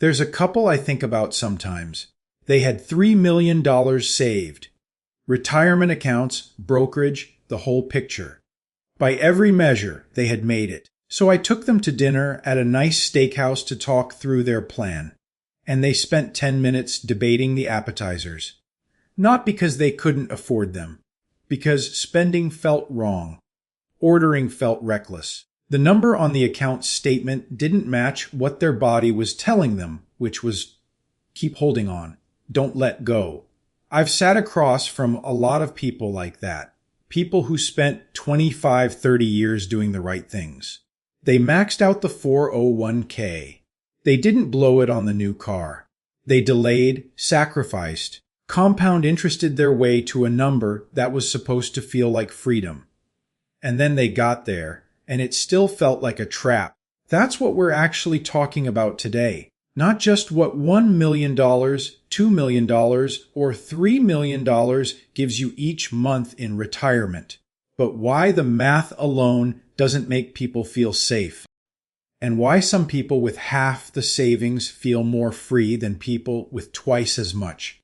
There's a couple I think about sometimes. They had $3 million saved. Retirement accounts, brokerage, the whole picture. By every measure, they had made it. So I took them to dinner at a nice steakhouse to talk through their plan. And they spent 10 minutes debating the appetizers. Not because they couldn't afford them. Because spending felt wrong. Ordering felt reckless. The number on the account statement didn't match what their body was telling them, which was, keep holding on, don't let go. I've sat across from a lot of people like that. People who spent 25, 30 years doing the right things. They maxed out the 401k. They didn't blow it on the new car. They delayed, sacrificed, compound interested their way to a number that was supposed to feel like freedom. And then they got there, and it still felt like a trap. That's what we're actually talking about today. Not just what $1 million, $2 million, or $3 million gives you each month in retirement, but why the math alone doesn't make people feel safe, and why some people with half the savings feel more free than people with twice as much.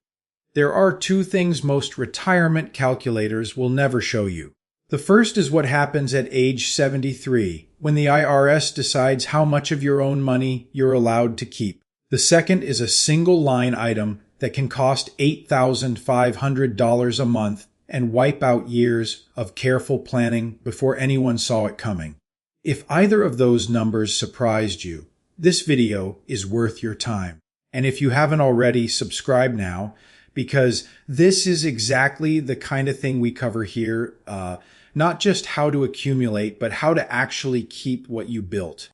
There are two things most retirement calculators will never show you. The first is what happens at age 73, when the IRS decides how much of your own money you're allowed to keep. The second is a single line item that can cost $8,500 a month and wipe out years of careful planning before anyone saw it coming. If either of those numbers surprised you, this video is worth your time. And if you haven't already, subscribe now, because this is exactly the kind of thing we cover here. Not just how to accumulate, but how to actually keep what you built.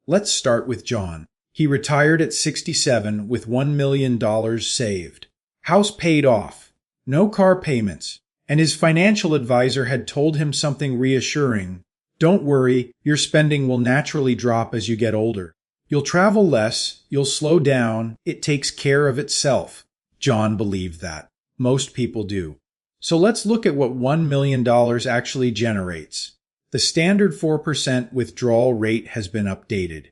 Let's start with John. He retired at 67 with $1 million saved. House paid off. No car payments. And his financial advisor had told him something reassuring. Don't worry, your spending will naturally drop as you get older. You'll travel less, you'll slow down, it takes care of itself. John believed that. Most people do. So let's look at what $1 million actually generates. The standard 4% withdrawal rate has been updated.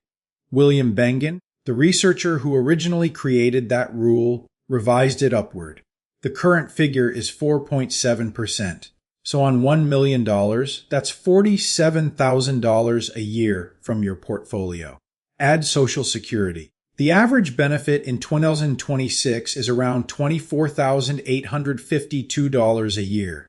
William Bengen, the researcher who originally created that rule, revised it upward. The current figure is 4.7%. So on $1 million, that's $47,000 a year from your portfolio. Add Social Security. The average benefit in 2026 is around $24,852 a year.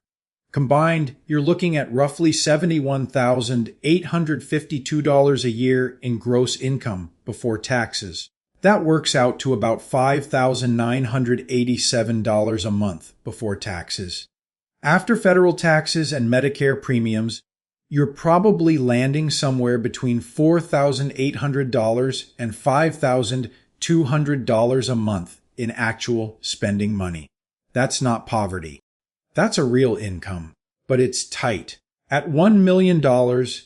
Combined, you're looking at roughly $71,852 a year in gross income before taxes. That works out to about $5,987 a month before taxes. After federal taxes and Medicare premiums, you're probably landing somewhere between $4,800 and $5,200 a month in actual spending money. That's not poverty. That's a real income, but it's tight. At $1 million,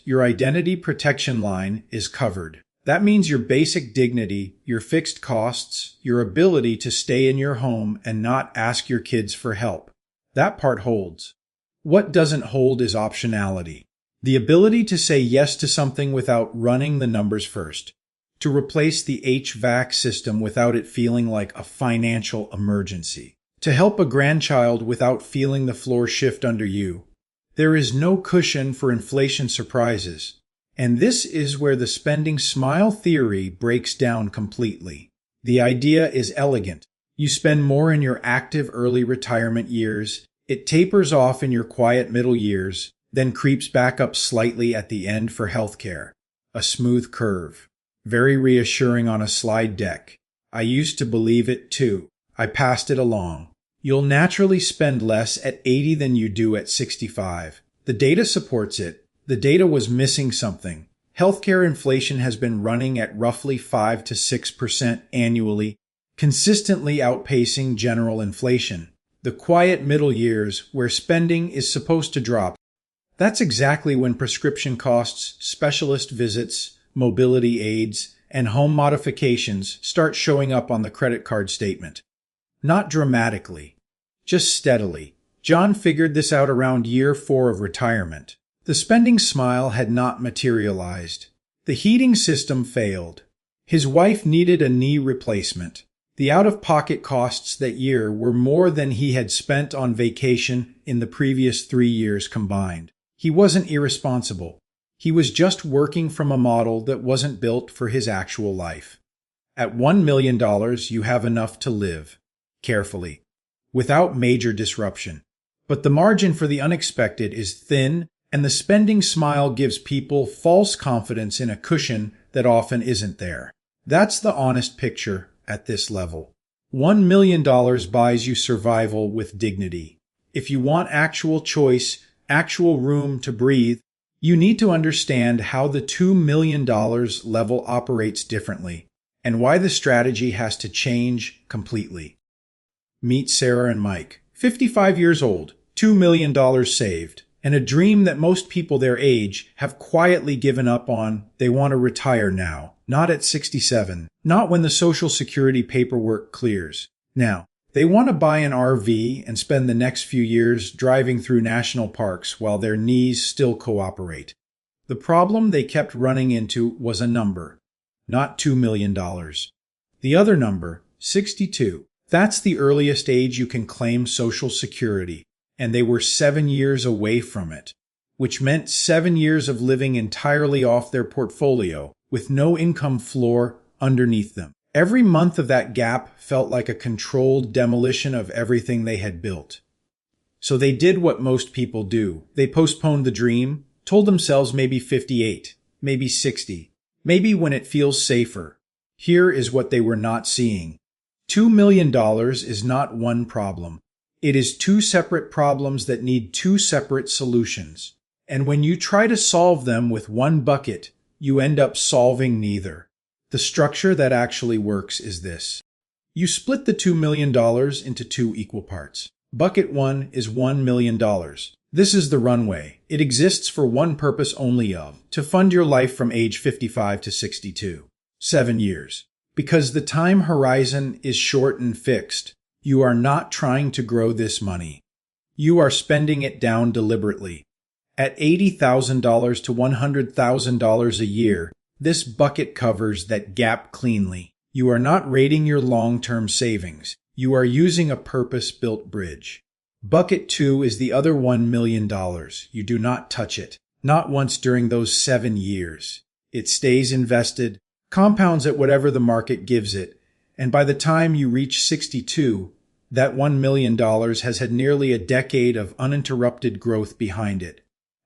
your identity protection line is covered. That means your basic dignity, your fixed costs, your ability to stay in your home and not ask your kids for help. That part holds. What doesn't hold is optionality. The ability to say yes to something without running the numbers first. To replace the HVAC system without it feeling like a financial emergency. To help a grandchild without feeling the floor shift under you. There is no cushion for inflation surprises. And this is where the spending smile theory breaks down completely. The idea is elegant. You spend more in your active early retirement years. It tapers off in your quiet middle years, then creeps back up slightly at the end for healthcare. A smooth curve. Very reassuring on a slide deck. I used to believe it too. I passed it along. You'll naturally spend less at 80 than you do at 65. The data supports it. The data was missing something. Healthcare inflation has been running at roughly 5 to 6% annually, consistently outpacing general inflation. The quiet middle years where spending is supposed to drop. That's exactly when prescription costs, specialist visits, mobility aids, and home modifications start showing up on the credit card statement. Not dramatically, just steadily. John figured this out around year 4 of retirement. The spending smile had not materialized. The heating system failed. His wife needed a knee replacement. The out-of-pocket costs that year were more than he had spent on vacation in the previous 3 years combined. He wasn't irresponsible. He was just working from a model that wasn't built for his actual life. At $1 million, you have enough to live, carefully, without major disruption. But the margin for the unexpected is thin, and the spending smile gives people false confidence in a cushion that often isn't there. That's the honest picture at this level. $1 million buys you survival with dignity. If you want actual choice, actual room to breathe, you need to understand how the $2 million level operates differently and why the strategy has to change completely. Meet Sarah and Mike, 55 years old, $2 million saved, and a dream that most people their age have quietly given up on. They want to retire now, not at 67, not when the Social Security paperwork clears. Now, they want to buy an RV and spend the next few years driving through national parks while their knees still cooperate. The problem they kept running into was a number, not $2 million. The other number, 62. That's the earliest age you can claim Social Security, and they were 7 years away from it, which meant 7 years of living entirely off their portfolio, with no income floor underneath them. Every month of that gap felt like a controlled demolition of everything they had built. So they did what most people do. They postponed the dream, told themselves maybe 58, maybe 60, maybe when it feels safer. Here is what they were not seeing. $2 million is not one problem. It is two separate problems that need two separate solutions. And when you try to solve them with one bucket, you end up solving neither. The structure that actually works is this. You split the $2 million into two equal parts. Bucket 1 is $1 million. This is the runway. It exists for one purpose only to fund your life from age 55 to 62. 7 years. Because the time horizon is short and fixed, you are not trying to grow this money. You are spending it down deliberately. At $80,000 to $100,000 a year, this bucket covers that gap cleanly. You are not raiding your long-term savings. You are using a purpose-built bridge. Bucket 2 is the other $1 million. You do not touch it. Not once during those 7 years. It stays invested, compounds at whatever the market gives it, and by the time you reach 62, that $1 million has had nearly a decade of uninterrupted growth behind it.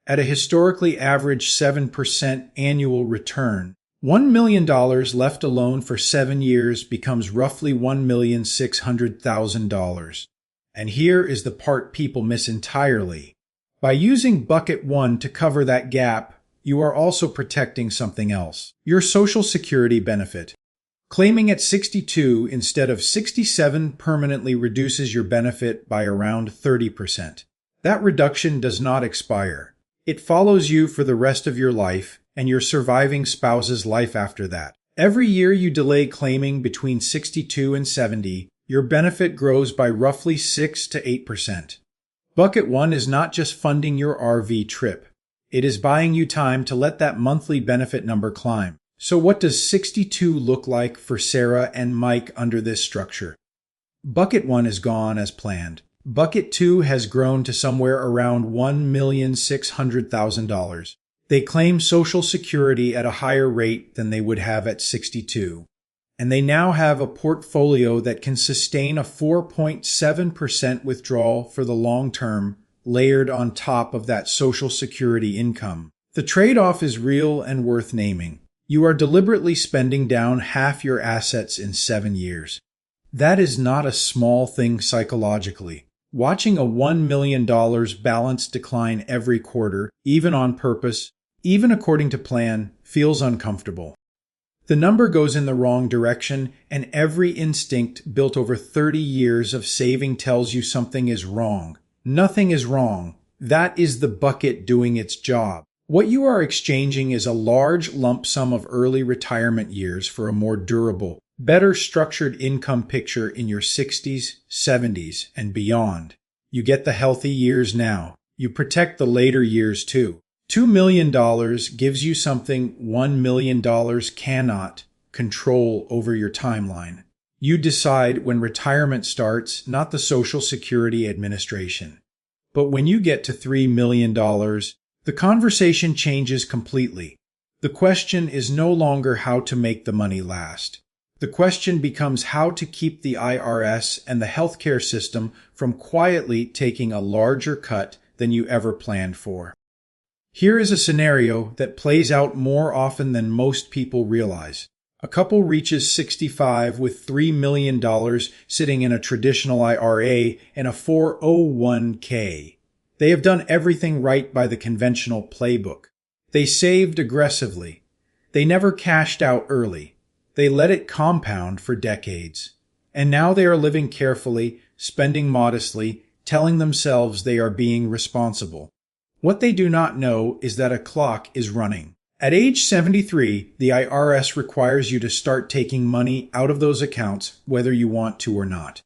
At a historically average 7% annual return, $1 million left alone for 7 years becomes roughly $1,600,000. And here is the part people miss entirely. By using Bucket 1 to cover that gap, you are also protecting something else. Your Social Security benefit. Claiming at 62 instead of 67 permanently reduces your benefit by around 30%. That reduction does not expire. It follows you for the rest of your life and your surviving spouse's life after that. Every year you delay claiming between 62 and 70, your benefit grows by roughly 6 to 8%. Bucket 1 is not just funding your RV trip. It is buying you time to let that monthly benefit number climb. So what does 62 look like for Sarah and Mike under this structure? Bucket 1 is gone as planned. Bucket 2 has grown to somewhere around $1,600,000. They claim Social Security at a higher rate than they would have at 62. And they now have a portfolio that can sustain a 4.7% withdrawal for the long term, layered on top of that Social Security income. The trade-off is real and worth naming. You are deliberately spending down half your assets in 7 years. That is not a small thing psychologically. Watching a $1 million balance decline every quarter, even on purpose, even according to plan, feels uncomfortable. The number goes in the wrong direction, and every instinct built over 30 years of saving tells you something is wrong. Nothing is wrong. That is the bucket doing its job. What you are exchanging is a large lump sum of early retirement years for a more durable, better structured income picture in your 60s, 70s, and beyond. You get the healthy years now. You protect the later years too. $2 million gives you something $1 million cannot, control over your timeline. You decide when retirement starts, not the Social Security Administration. But when you get to $3 million, the conversation changes completely. The question is no longer how to make the money last. The question becomes how to keep the IRS and the healthcare system from quietly taking a larger cut than you ever planned for. Here is a scenario that plays out more often than most people realize. A couple reaches 65 with $3 million sitting in a traditional IRA and a 401k. They have done everything right by the conventional playbook. They saved aggressively. They never cashed out early. They let it compound for decades. And now they are living carefully, spending modestly, telling themselves they are being responsible. What they do not know is that a clock is running. At age 73, the IRS requires you to start taking money out of those accounts whether you want to or not.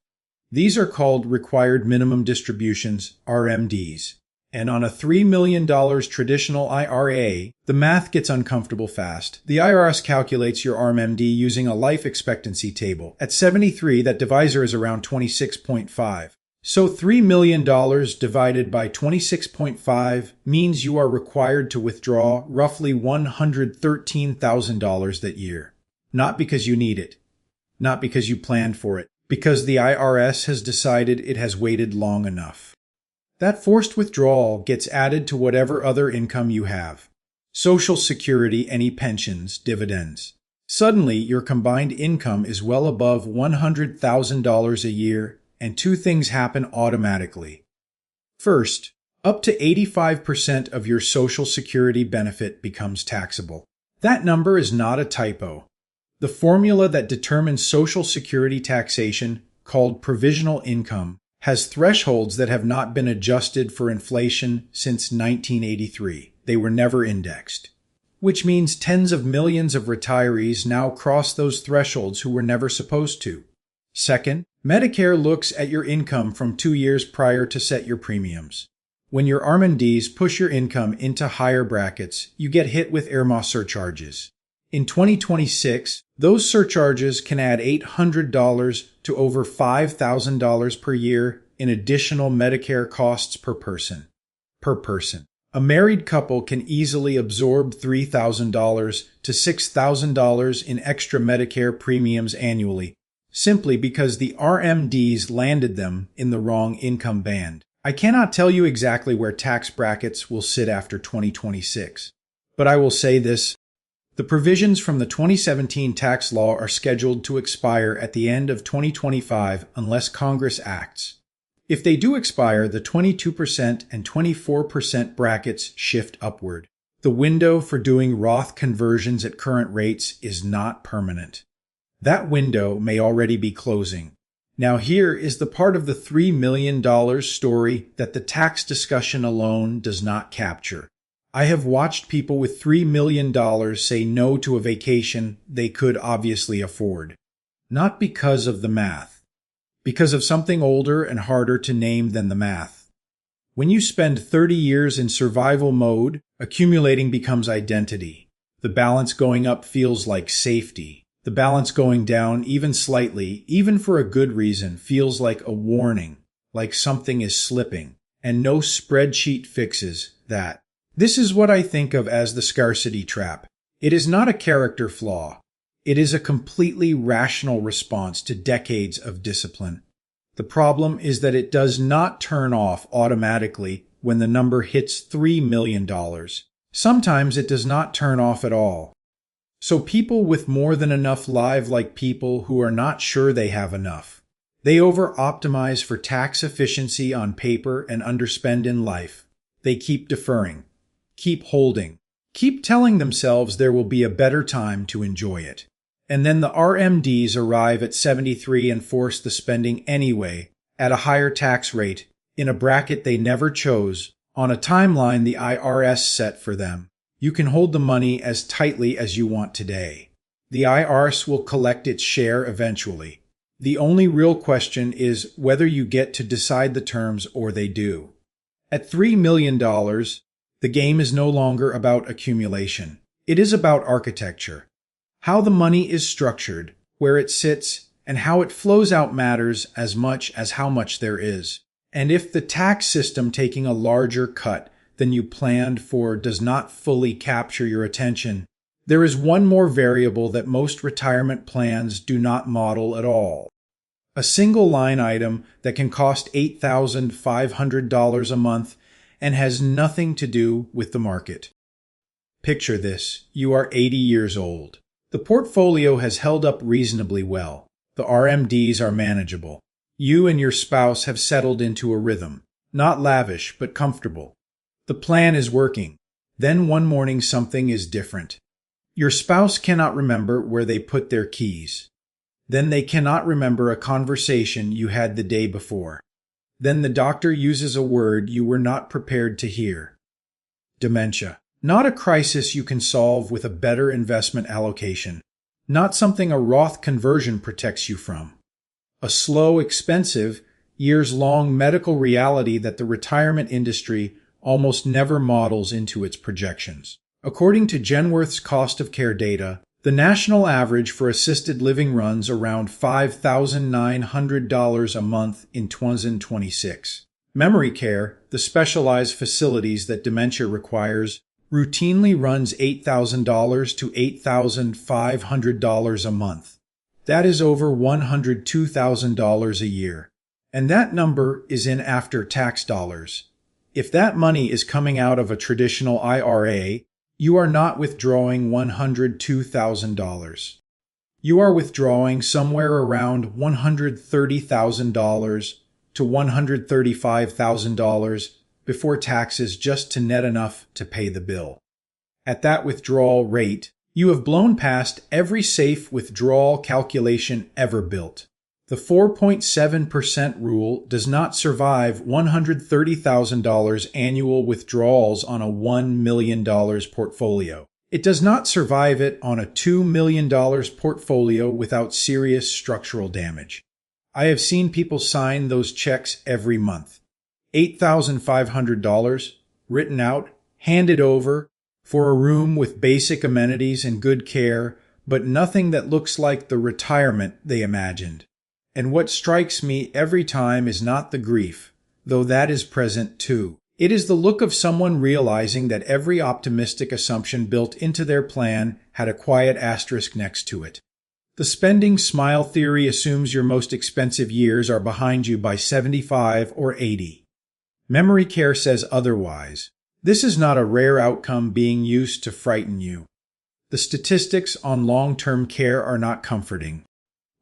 These are called required minimum distributions, RMDs. And on a $3 million traditional IRA, the math gets uncomfortable fast. The IRS calculates your RMD using a life expectancy table. At 73, that divisor is around 26.5. So $3 million divided by 26.5 means you are required to withdraw roughly $113,000 that year. Not because you need it. Not because you planned for it. Because the IRS has decided it has waited long enough. That forced withdrawal gets added to whatever other income you have. Social Security, any pensions, dividends. Suddenly, your combined income is well above $100,000 a year, and two things happen automatically. First, up to 85% of your Social Security benefit becomes taxable. That number is not a typo. The formula that determines Social Security taxation, called provisional income, has thresholds that have not been adjusted for inflation since 1983. They were never indexed. Which means tens of millions of retirees now cross those thresholds who were never supposed to. Second, Medicare looks at your income from 2 years prior to set your premiums. When your RMDs push your income into higher brackets, you get hit with IRMA surcharges. In 2026, those surcharges can add $800 to over $5,000 per year in additional Medicare costs per person. A married couple can easily absorb $3,000 to $6,000 in extra Medicare premiums annually, simply because the RMDs landed them in the wrong income band. I cannot tell you exactly where tax brackets will sit after 2026, but I will say this. The provisions from the 2017 tax law are scheduled to expire at the end of 2025 unless Congress acts. If they do expire, the 22% and 24% brackets shift upward. The window for doing Roth conversions at current rates is not permanent. That window may already be closing. Now here is the part of the $3 million story that the tax discussion alone does not capture. I have watched people with $3 million say no to a vacation they could obviously afford. Not because of the math. Because of something older and harder to name than the math. When you spend 30 years in survival mode, accumulating becomes identity. The balance going up feels like safety. The balance going down, even slightly, even for a good reason, feels like a warning, like something is slipping. And no spreadsheet fixes that. This is what I think of as the scarcity trap. It is not a character flaw. It is a completely rational response to decades of discipline. The problem is that it does not turn off automatically when the number hits $3 million. Sometimes it does not turn off at all. So people with more than enough live like people who are not sure they have enough. They over-optimize for tax efficiency on paper and underspend in life. They keep deferring. Keep holding. Keep telling themselves there will be a better time to enjoy it. And then the RMDs arrive at 73 and force the spending anyway, at a higher tax rate, in a bracket they never chose, on a timeline the IRS set for them. You can hold the money as tightly as you want today. The IRS will collect its share eventually. The only real question is whether you get to decide the terms or they do. At $3 million, the game is no longer about accumulation. It is about architecture. How the money is structured, where it sits, and how it flows out matters as much as how much there is. And if the tax system taking a larger cut than you planned for does not fully capture your attention, there is one more variable that most retirement plans do not model at all. A single line item that can cost $8,500 a month and has nothing to do with the market. Picture this: you are 80 years old. The portfolio has held up reasonably well. The RMDs are manageable. You and your spouse have settled into a rhythm, not lavish but comfortable. The plan is working. Then one morning something is different. Your spouse cannot remember where they put their keys. Then they cannot remember a conversation you had the day before. Then the doctor uses a word you were not prepared to hear. Dementia. Not a crisis you can solve with a better investment allocation. Not something a Roth conversion protects you from. A slow, expensive, years-long medical reality that the retirement industry almost never models into its projections. According to Genworth's cost of care data, the national average for assisted living runs around $5,900 a month in 2026. Memory care, the specialized facilities that dementia requires, routinely runs $8,000 to $8,500 a month. That is over $102,000 a year. And that number is in after-tax dollars. If that money is coming out of a traditional IRA, you are not withdrawing $102,000. You are withdrawing somewhere around $130,000 to $135,000 before taxes just to net enough to pay the bill. At that withdrawal rate, you have blown past every safe withdrawal calculation ever built. The 4.7% rule does not survive $130,000 annual withdrawals on a $1 million portfolio. It does not survive it on a $2 million portfolio without serious structural damage. I have seen people sign those checks every month. $8,500 written out, handed over for a room with basic amenities and good care, but nothing that looks like the retirement they imagined. And what strikes me every time is not the grief, though that is present too. It is the look of someone realizing that every optimistic assumption built into their plan had a quiet asterisk next to it. The spending smile theory assumes your most expensive years are behind you by 75 or 80. Memory care says otherwise. This is not a rare outcome being used to frighten you. The statistics on long-term care are not comforting.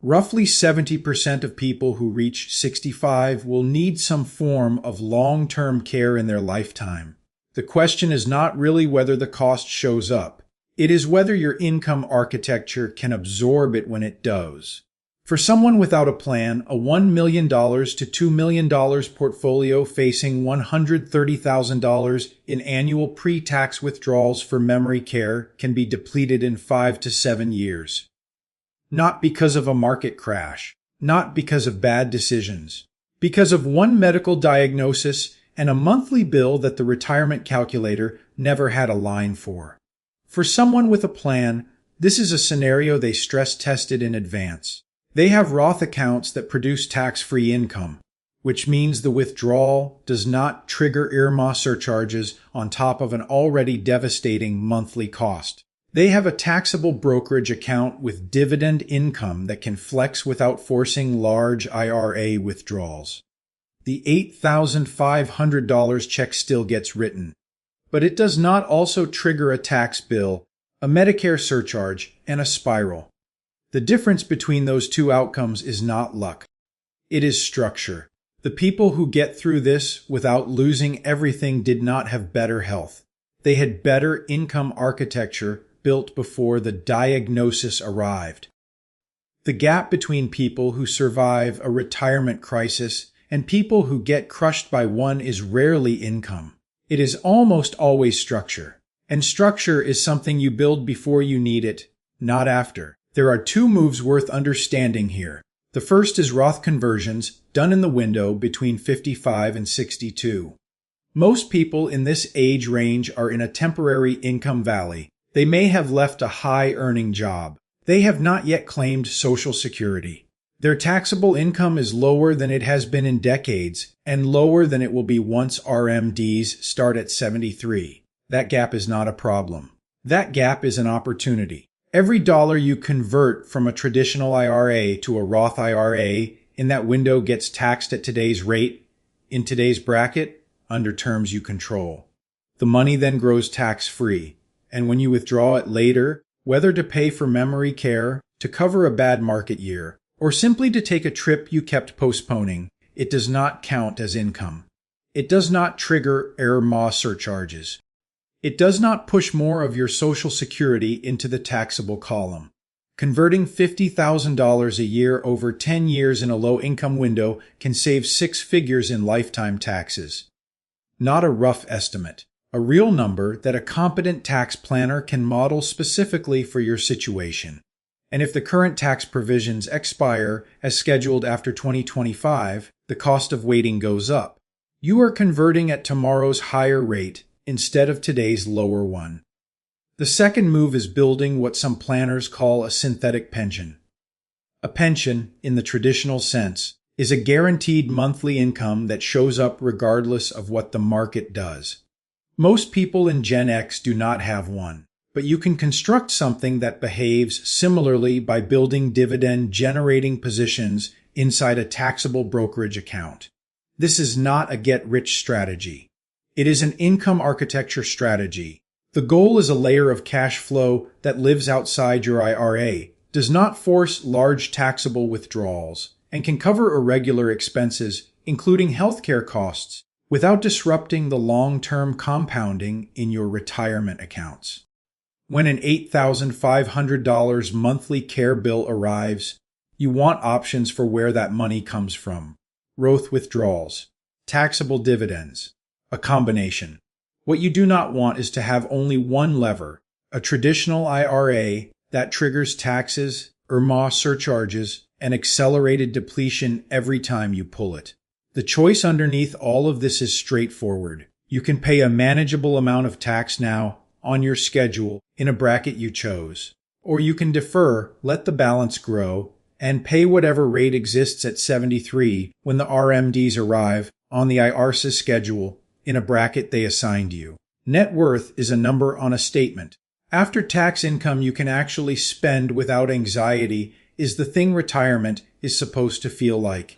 Roughly 70% of people who reach 65 will need some form of long-term care in their lifetime. The question is not really whether the cost shows up. It is whether your income architecture can absorb it when it does. For someone without a plan, a $1 million to $2 million portfolio facing $130,000 in annual pre-tax withdrawals for memory care can be depleted in 5 to 7 years. Not because of a market crash, not because of bad decisions, because of one medical diagnosis and a monthly bill that the retirement calculator never had a line for. For someone with a plan, this is a scenario they stress-tested in advance. They have Roth accounts that produce tax-free income, which means the withdrawal does not trigger IRMA surcharges on top of an already devastating monthly cost. They have a taxable brokerage account with dividend income that can flex without forcing large IRA withdrawals. The $8,500 check still gets written, but it does not also trigger a tax bill, a Medicare surcharge, and a spiral. The difference between those two outcomes is not luck. It is structure. The people who get through this without losing everything did not have better health. They had better income architecture built before the diagnosis arrived. The gap between people who survive a retirement crisis and people who get crushed by one is rarely income. It is almost always structure. And structure is something you build before you need it, not after. There are two moves worth understanding here. The first is Roth conversions, done in the window between 55 and 62. Most people in this age range are in a temporary income valley. They may have left a high-earning job. They have not yet claimed Social Security. Their taxable income is lower than it has been in decades and lower than it will be once RMDs start at 73. That gap is not a problem. That gap is an opportunity. Every dollar you convert from a traditional IRA to a Roth IRA in that window gets taxed at today's rate, in today's bracket, under terms you control. The money then grows tax-free, and when you withdraw it later, whether to pay for memory care, to cover a bad market year, or simply to take a trip you kept postponing, it does not count as income. It does not trigger RMDs surcharges. It does not push more of your Social Security into the taxable column. Converting $50,000 a year over 10 years in a low-income window can save 6 figures in lifetime taxes. Not a rough estimate, a real number that a competent tax planner can model specifically for your situation. And if the current tax provisions expire as scheduled after 2025, the cost of waiting goes up. You are converting at tomorrow's higher rate instead of today's lower one. The second move is building what some planners call a synthetic pension. A pension, in the traditional sense, is a guaranteed monthly income that shows up regardless of what the market does. Most people in Gen X do not have one, but you can construct something that behaves similarly by building dividend-generating positions inside a taxable brokerage account. This is not a get-rich strategy. It is an income architecture strategy. The goal is a layer of cash flow that lives outside your IRA, does not force large taxable withdrawals, and can cover irregular expenses, including healthcare costs, without disrupting the long-term compounding in your retirement accounts. When an $8,500 monthly care bill arrives, you want options for where that money comes from. Roth withdrawals, taxable dividends, a combination. What you do not want is to have only one lever, a traditional IRA that triggers taxes, RMDs surcharges, and accelerated depletion every time you pull it. The choice underneath all of this is straightforward. You can pay a manageable amount of tax now, on your schedule, in a bracket you chose. Or you can defer, let the balance grow, and pay whatever rate exists at 73 when the RMDs arrive on the IRS's schedule in a bracket they assigned you. Net worth is a number on a statement. After tax income you can actually spend without anxiety is the thing retirement is supposed to feel like.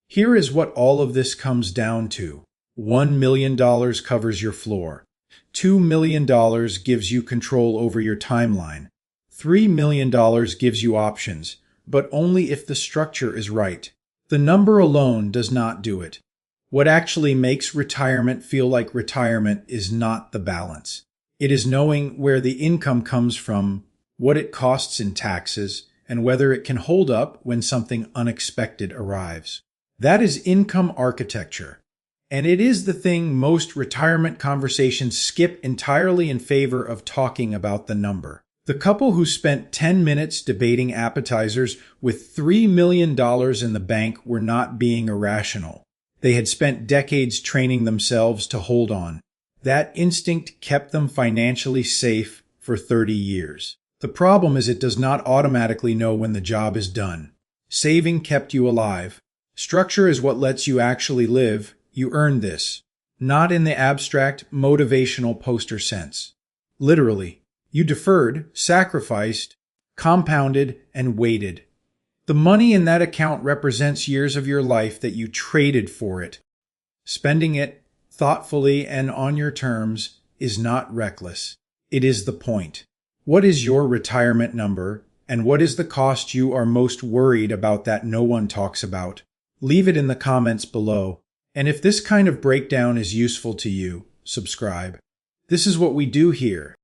Here is what all of this comes down to. $1 million covers your floor. $2 million gives you control over your timeline. $3 million gives you options, but only if the structure is right. The number alone does not do it. What actually makes retirement feel like retirement is not the balance. It is knowing where the income comes from, what it costs in taxes, and whether it can hold up when something unexpected arrives. That is income architecture. And it is the thing most retirement conversations skip entirely in favor of talking about the number. The couple who spent 10 minutes debating appetizers with $3 million in the bank were not being irrational. They had spent decades training themselves to hold on. That instinct kept them financially safe for 30 years. The problem is it does not automatically know when the job is done. Saving kept you alive. Structure is what lets you actually live. You earned this. Not in the abstract, motivational poster sense. Literally, you deferred, sacrificed, compounded, and waited. The money in that account represents years of your life that you traded for it. Spending it thoughtfully and on your terms is not reckless. It is the point. What is your retirement number, and what is the cost you are most worried about that no one talks about? Leave it in the comments below. And if this kind of breakdown is useful to you, subscribe. This is what we do here.